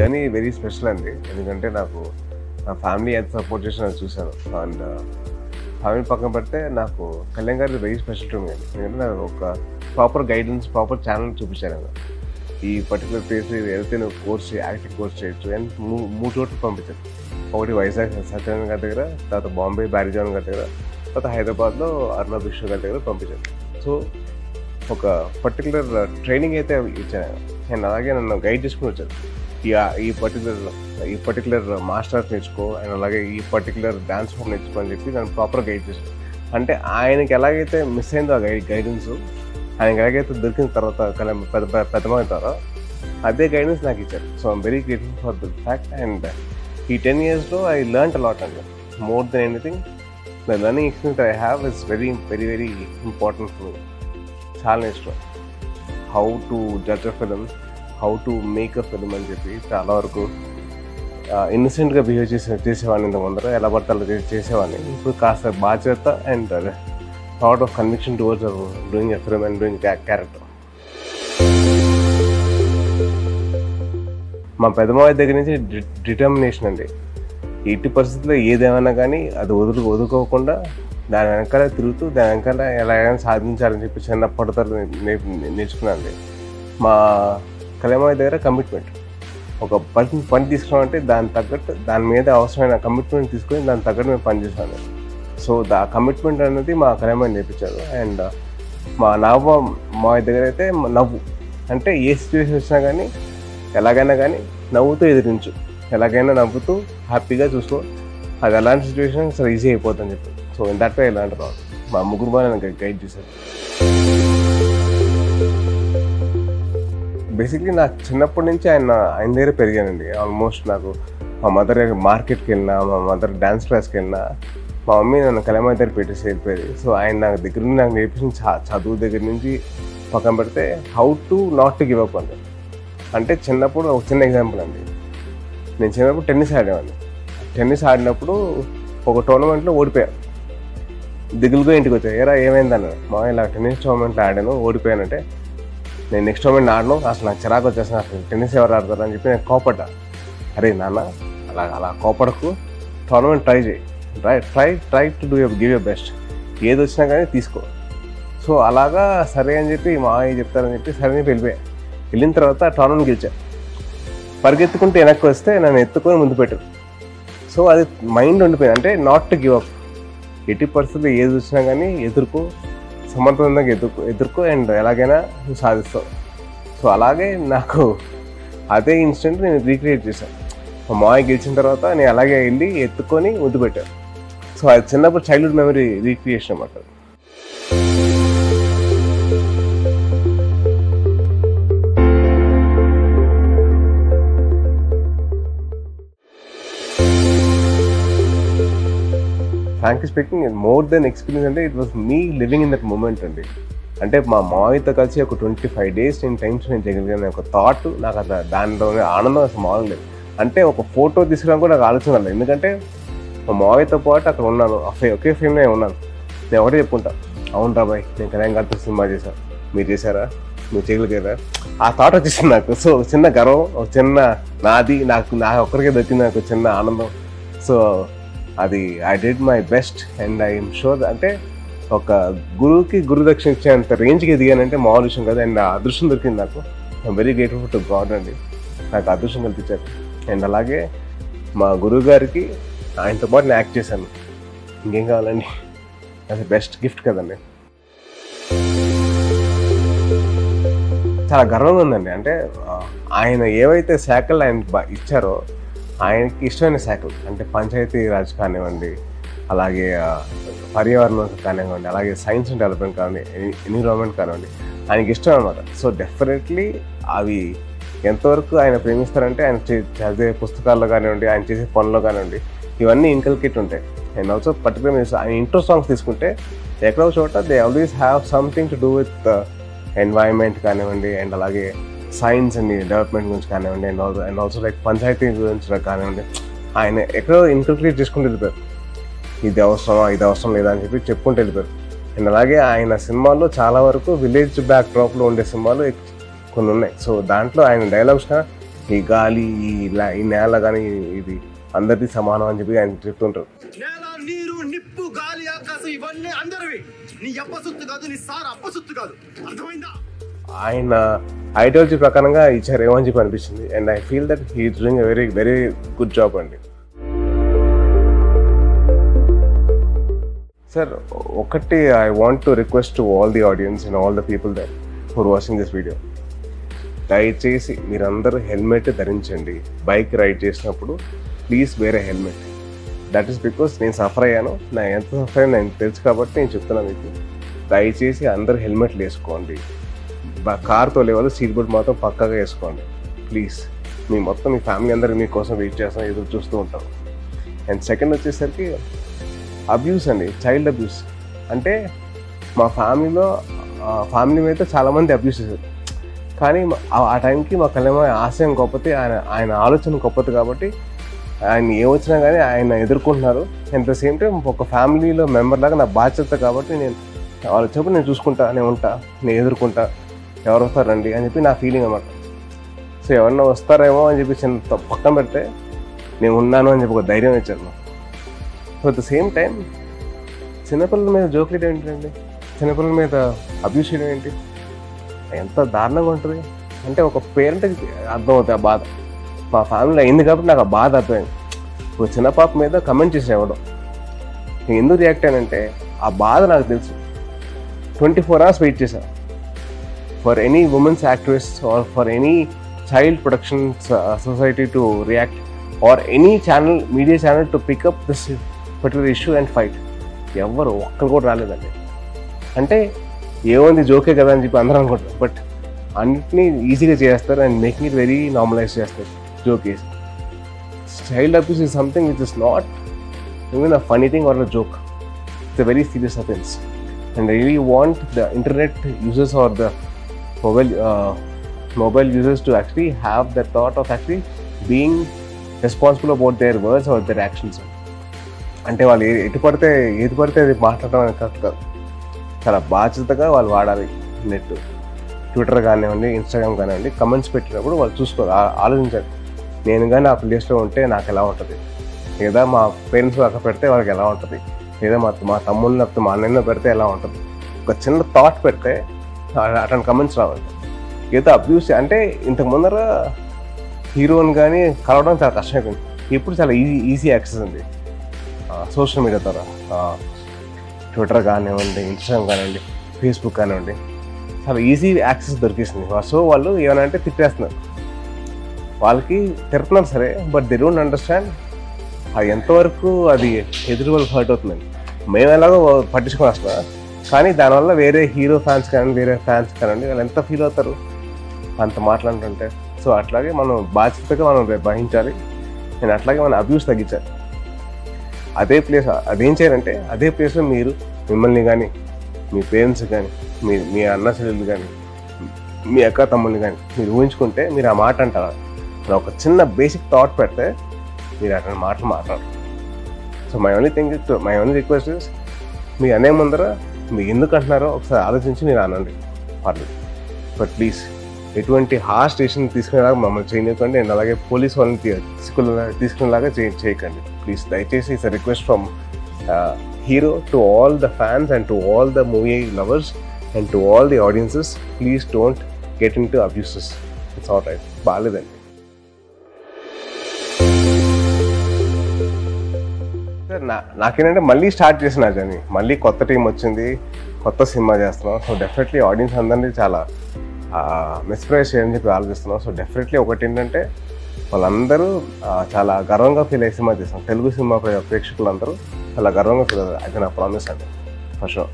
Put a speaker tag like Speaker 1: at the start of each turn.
Speaker 1: Journey very special అండి. ఎందుకంటే నాకు నా ఫ్యామిలీ ఎంత సపోర్ట్ చేసినా చూశాను. అండ్ ఫ్యామిలీ పక్కన పెడితే నాకు కళ్యాణ్ గారిది వెరీ స్పెషల్ టు మీ. ఎందుకంటే నాకు ఒక ప్రాపర్ గైడెన్స్, ప్రాపర్ ఛానల్ చూపించారు కదా. ఈ పర్టికులర్ ప్లేస్ వెళ్తే నువ్వు కోర్స్ యాక్టింగ్ కోర్స్ చేయొచ్చు అని మూడు చోట్ల పంపించారు. ఒకటి వైజాగ్ సత్యనారాయణ గారి దగ్గర, తర్వాత బాంబే బ్యారిజాన్ గారి దగ్గర, తర్వాత హైదరాబాద్లో అర్ణబ్ విశ్వ గారి దగ్గర పంపించారు. సో ఒక పర్టికులర్ ట్రైనింగ్ అయితే ఇచ్చాను. అండ్ అలాగే నన్ను గైడ్ చేసుకుని వచ్చారు. ఈ పర్టికులర్ మాస్టర్స్ నేర్చుకో, అండ్ అలాగే ఈ పర్టికులర్ డాన్స్ ఫామ్ నేర్చుకో అని చెప్పి నన్ను ప్రాపర్ గైడ్ చేశారు. అంటే ఆయనకి ఎలాగైతే మిస్ అయిందో ఆ గైడెన్స్, ఆయనకి ఎలాగైతే దొరికిన తర్వాత పెద్దమైన తర్వాత అదే గైడెన్స్ నాకు ఇచ్చారు. So I'm very grateful for the fact. And ఈ 10 yearsలో ఐ లెర్న్డ్ అలాట్ అండి. More than anything the learning experience I have is very very very important for me. చాలా నేర్చుకో how to judge a film, how to make a film అని చెప్పి చాలా వరకు ఇన్నసెంట్గా behave చేసేవాడిని. ఇంత ముందర ఎలా పడితే అలా చేసేవాడిని. ఇప్పుడు కాస్త బాధ్యత and thought of conviction towards doing a film and doing character. మా పెద్దమావయ్య దగ్గర నుంచి డిటర్మినేషన్ అండి. ఎట్టి పరిస్థితుల్లో ఏదేమైనా కానీ అది వదులుకోకుండా దాని వెనకాల తిరుగుతూ దాని వెనకాల ఎలాగైనా సాధించాలని చెప్పి చిన్నప్పటితో నేర్చుకున్నాను. మా కళ్యాణ్ దగ్గర కమిట్మెంట్, ఒక పని తీసుకున్నామంటే దాని తగ్గట్టు దాని మీద అవసరమైన కమిట్మెంట్ తీసుకొని దాని తగ్గట్టు మేము పనిచేసాను. సో ఆ కమిట్మెంట్ అనేది మా కళ్యాణ్ నేర్పించారు. అండ్ మా మావయ్య దగ్గర అయితే నవ్వు, అంటే ఏ సిచ్యువేషన్ వచ్చినా కానీ ఎలాగైనా కానీ నవ్వుతూ ఎదిరించు, ఎలాగైనా నవ్వుతూ హ్యాపీగా చూసుకో, అది ఎలాంటి సిచ్యువేషన్ అసలు ఈజీ అయిపోతుందని చెప్పి. సో ఇన్ దట్ వే ఇలాంటి రాదు మా ముగ్గురు బాగా నన్ను గైడ్ చేశారు. బేసిక్లీ నాకు చిన్నప్పటి నుంచి ఆయన దగ్గర పెరిగానండి. ఆల్మోస్ట్ నాకు మా మదర్ మార్కెట్కి వెళ్ళినా, మా మదర్ డ్యాన్స్ క్లాస్కి వెళ్ళినా, మా మమ్మీ నన్ను కళ్యాణ్ దగ్గర పెట్టేసి వెళ్ళిపోయేది. సో ఆయన నాకు దగ్గర నుండి నాకు నేర్పించిన చదువు దగ్గర నుంచి పక్కన పెడితే how to not to give up అండి. అంటే చిన్నప్పుడు ఒక చిన్న ఎగ్జాంపుల్ అండి. నేను చిన్నప్పుడు టెన్నిస్ ఆడేవాడిని. టెన్నిస్ ఆడినప్పుడు ఒక టోర్నమెంట్లో ఓడిపోయాను. దిగులుగా ఇంటికి వచ్చాను. ఏరా ఏమైందన్నాడు. మా ఇలా టెన్నిస్ టోర్నమెంట్లో ఆడాను, ఓడిపోయానంటే నేను నెక్స్ట్ టోర్నమెంట్ ఆడను, అసలు నాకు చిరాకు వచ్చేసిన, అసలు టెన్నిస్ ఎవరు ఆడతారు అని చెప్పి నేను కోపడ్డా. అరే నాన్న అలా కోపడకు, టోర్నమెంట్ ట్రై చేయి, try to give your best, ఏది వచ్చినా కానీ తీసుకో. సో అలాగా సరే అని చెప్పి మావయ్య చెప్తారని చెప్పి సరే అని వెళ్ళిపోయాను. వెళ్ళిన తర్వాత టోర్నమెంట్ గెలిచాను. పరిగెత్తుకుంటే వెనక్కి వస్తే నన్ను ఎత్తుకొని ముందు పెట్టారు. సో అది మైండ్ ఉండిపోయింది. అంటే నాట్ టు గివ్ అప్, ఎట్టి పరిస్థితుల్లో ఏది వచ్చినా కానీ ఎదుర్కో, సమర్థవంతంగా ఎదుర్కో అండ్ ఎలాగైనా నువ్వు సాధిస్తావు. సో అలాగే నాకు అదే ఇన్సిడెంట్ నేను రీక్రియేట్ చేశాను. మా మావయ్య గెలిచిన తర్వాత నేను అలాగే వెళ్ళి ఎత్తుకొని ముద్దు పెట్టాను. సో అది చిన్నప్పుడు చైల్డ్హుడ్ మెమరీ రీక్రియేషన్ అన్నమాట. Frankly speaking, more than experience అంటే it was me living in that moment అండి. అంటే మా మావయ్యతో కలిసి ఒక 25 days నేను టైం స్పెండ్ చేయగలిగాను ఒక థాట్ నాకు. అసలు దానిలోనే ఆనందం అసలు మామూలు లేదు. అంటే ఒక ఫోటో తీసుకోవడం కూడా నాకు ఆలోచన లేదు. ఎందుకంటే మా మావయ్యతో పాటు అక్కడ ఉన్నాను, ఒకే ఫేమ్లో ఉన్నాను. నేను ఒకటే చెప్పుకుంటా, అవును రాబాయ్ నేను కళ్యాణ్ గారితో సినిమా చేశాను, మీరు చేశారా, మీరు చేయగలిగారా, ఆ థాట్ వచ్చేసింది నాకు. సో ఒక చిన్న గర్వం, ఒక చిన్న నాది, నా ఒక్కరికే దొరికింది నాకు చిన్న ఆనందం. సో అది I did my best and I'm sure. అంటే ఒక గురువుకి గురుదక్షిణ ఇచ్చేంత రేంజ్కి ఎదిగానంటే మామూలు విషయం కదా. అండ్ ఆ అదృష్టం దొరికింది నాకు. I'm very grateful to God అండి, నాకు అదృష్టం కల్పించారు. అండ్ అలాగే మా గురువు గారికి ఆయనతో పాటు నేను యాక్ట్ చేశాను. ఇంకేం కావాలండి, అది బెస్ట్ గిఫ్ట్ కదండి. చాలా గర్వంగా ఉందండి. అంటే ఆయన ఏవైతే శాఖలు ఆయన ఇచ్చారో, ఆయనకి ఇష్టమైన శాఖలు అంటే పంచాయతీ రాజ్ కానివ్వండి, అలాగే పర్యావరణం కానివ్వండి, అలాగే సైన్స్ అండ్ డెవలప్మెంట్ కానివ్వండి, ఎన్విరాన్మెంట్ కానివ్వండి, ఆయనకి ఇష్టం అనమాట. సో డెఫినెట్లీ అవి ఎంతవరకు ఆయన ప్రేమిస్తారంటే ఆయన చదివే పుస్తకాల్లో కానివ్వండి, ఆయన చేసే పనుల్లో కానివ్వండి, ఇవన్నీ ఇన్కల్కేట్ ఉంటాయి. అండ్ ఆల్సో పర్టికులర్ ఆయన ఇంట్రో సాంగ్స్ తీసుకుంటే ఎక్కడో చోట they always have something to do with environment కానివ్వండి, అండ్ అలాగే సైన్స్ అండ్ డెవలప్మెంట్ గురించి కానివ్వండి, అండ్ ఆల్సో లైక్ పంచాయతీ గురించి కానివ్వండి, ఆయన ఎక్కడో ఇన్కల్కేట్ చేసుకుంటూ వెళ్ళిపోయారు. ఇది అవసరమా, ఇది అవసరం లేదా అని చెప్పి చెప్పుకుంటూ వెళ్ళిపోయారు. అండ్ అలాగే ఆయన సినిమాల్లో చాలా వరకు విలేజ్ బ్యాక్ డ్రాప్లో ఉండే సినిమాలు కొన్ని ఉన్నాయి. సో దాంట్లో ఆయన డైలాగ్స్ ఈ గాలి ఈ నేల కానీ ఇది అందరిది సమానం అని చెప్పి ఆయన చెప్తుంటారు.
Speaker 2: నేల, నీరు, నిప్పు, గాలి, ఆకాశం ఇవన్నీ అందరివి. నీ అప్పసొత్తు కాదు, నీ సార్ అప్పసొత్తు కాదు. అర్థమైందా?
Speaker 1: ఆయన ఐడియాలజీ ప్రకారంగా ఇచ్చారేమో అని చెప్పి అనిపిస్తుంది. And I feel that he is doing a very very good job అండి. సార్ ఒకటి I want to request to all the audience and all the people that for watching this video, దయచేసి మీరందరూ helmet ధరించండి. Bike ride చేసినప్పుడు please wear a helmet. That is because నేను suffer అయ్యాను, నా ఎంత సఫర్ అయ్యాను నాకు తెలుసు కాబట్టి నేను చెప్తున్నాను మీకు. దయచేసి అందరూ హెల్మెట్లు వేసుకోండి. కార్ తోలే వాళ్ళు సీట్ బెల్ట్ మాత్రం పక్కాగా వేసుకోండి ప్లీజ్. మీ ఫ్యామిలీ అందరూ మీకోసం వెయిట్ చేస్తాం, ఎదురు చూస్తూ ఉంటాం. అండ్ సెకండ్ వచ్చేసరికి అబ్యూస్ అండి, చైల్డ్ అబ్యూస్. అంటే మా ఫ్యామిలీ మీద చాలామంది అబ్యూస్ చేశారు. కానీ ఆ టైంకి మా కళ్యాణ ఆశయం గొప్పది, ఆయన ఆలోచన గొప్పది కాబట్టి ఆయన ఏమొచ్చినా కానీ ఆయన ఎదుర్కొంటున్నారు. అట్ ద సేమ్ టైం ఒక ఫ్యామిలీలో మెంబర్ లాగా నా బాధ్యత కాబట్టి నేను వాళ్ళు చెప్పి నేను చూసుకుంటా, నేను ఉంటా, నేను ఎదుర్కొంటా, ఎవరు వస్తారండి అని చెప్పి నా ఫీలింగ్ అన్నమాట. సో ఎవరన్నా వస్తారేమో అని చెప్పి చిన్న పక్కన పెడితే నేను ఉన్నాను అని చెప్పి ఒక ధైర్యం ఇచ్చారు నాకు. So at the same time చిన్నపిల్లల మీద జోకులు ఏంటండి, చిన్నపిల్లల మీద అబ్యూస్ చేయడం ఏంటి, ఎంత దారుణంగా ఉంటుంది అంటే ఒక పేరెంట్కి అర్థమవుతుంది ఆ బాధ. మా ఫ్యామిలీలో అయింది కాబట్టి నాకు ఆ బాధ అర్థమైంది. ఒక చిన్న పాప మీద కమెంట్ చేసి ఇవ్వడం, నేను ఎందుకు రియాక్ట్ అయ్యానంటే ఆ బాధ నాకు తెలుసు. 24 hours వెయిట్ చేశాను for any women's activist or for any child protection society to react or any channel, media channel to pick up this particular issue and fight. ఎవరు ఒక్కరు కూడా రాలేదండి. అంటే ఏముంది జోకే కదా అని చెప్పి అందరూ అనుకుంటారు, బట్ అన్నిటినీ ఈజీగా చేస్తారు and making it very normalize చేస్తారు జోక్ వేసి. Child abuse is something which is not even a funny thing or a joke. It's a very serious offence. And I really want the internet users or the mobile users to actually have the thought of actually being responsible about their words or their actions. అంటే వాళ్ళు ఏది పడితే అది మాట్లాడడం అనేది correct కాదు. చాలా బాధ్యతగా వాళ్ళు వాడాలి నెట్. ట్విట్టర్ కానివ్వండి, ఇన్స్టాగ్రామ్ కానివ్వండి, కమెంట్స్ పెట్టినప్పుడు వాళ్ళు చూసుకోవాలి, ఆలోచించాలి. నేను కానీ ఆ ప్లేస్లో ఉంటే నాకు ఎలా ఉంటుంది, లేదా మా పేరెంట్స్ అక్కడ పెడితే వాళ్ళకి ఎలా ఉంటుంది, లేదా మా తమ్ముళ్ళు లేకపోతే మా అన్నయ్య పెడితే ఎలా ఉంటుంది. ఒక చిన్న థాట్ పెడితే అట్లాంటి కమెంట్స్ రావాలి. ఏదో అబ్యూస్ అంటే ఇంతకు ముందర హీరోని కానీ కలవడం చాలా కష్టమైపోయింది. ఇప్పుడు చాలా ఈజీ యాక్సెస్ ఉంది సోషల్ మీడియా ద్వారా. ట్విట్టర్ కానివ్వండి, ఇన్స్టాగ్రామ్ కానివ్వండి, ఫేస్బుక్ కానివ్వండి, చాలా ఈజీ యాక్సెస్ దొరికేసింది. సో వాళ్ళు ఏమైనా అంటే తిట్టేస్తున్నారు, వాళ్ళకి తిడుతున్నారు సరే, బట్ దే డోంట్ అండర్స్టాండ్ అది ఎంతవరకు అది ఎదురు వాళ్ళకి హర్ట్ అవుతుందండి. మేము ఎలాగో పట్టించుకొని వస్తున్నా, కానీ దానివల్ల వేరే హీరో ఫ్యాన్స్ కానీ వేరే ఫ్యాన్స్ కానివ్వండి వాళ్ళు ఎంత ఫీల్ అవుతారు అంత మాట్లాడుతుంటే. సో అట్లాగే మనం బాధ్యతగా మనం వహించాలి. నేను అట్లాగే మన అబ్యూస్ తగ్గించాలి. అదేం చేయాలంటే అదే ప్లేస్లో మిమ్మల్ని కానీ, మీ పేరెంట్స్ కానీ, మీ అన్న చెల్లెలు కానీ, మీ అక్క తమ్ముళ్ళని కానీ మీరు ఊహించుకుంటే మీరు ఆ మాట అంటారు. ఒక చిన్న బేసిక్ థాట్ పెడితే మీరు అట్లాంటి మాటలు మాట్లాడరు. So my only request is, మీరు అనే ముందర మీరు ఎందుకు అంటున్నారో ఒకసారి ఆలోచించి మీరు అనండి పర్లేదు. బట్ ప్లీజ్ ఎటువంటి హార్ష్ డెసిషన్ తీసుకునేలాగా మమ్మల్ని చేయకండి. అండ్ అలాగే పోలీస్ వాళ్ళని తీసుకునేలాగా చేయకండి ప్లీజ్. దయచేసి it's a request from hero to all the fans and to all the movie lovers and to all the audiences, please don't get into abuses. It's all right. బాగాలేదండి. నాకేంటంటే మళ్ళీ start చేసిన journey, మళ్ళీ కొత్త team వచ్చింది, కొత్త cinema చేస్తున్నాం. So definitely audience అందరినీ చాలా మెస్ప్రైజ్ చేయని చెప్పి ఆలోచిస్తున్నాం. సో డెఫినెట్లీ ఒకటి ఏంటంటే వాళ్ళందరూ చాలా గర్వంగా ఫీల్ అయ్యే సినిమా చేస్తాం. తెలుగు సినిమా ప్రేక్షకులందరూ చాలా గర్వంగా ఫీల్ అవుతారు. అది నా ప్రామిస్ అండి, ఫర్ షూర్.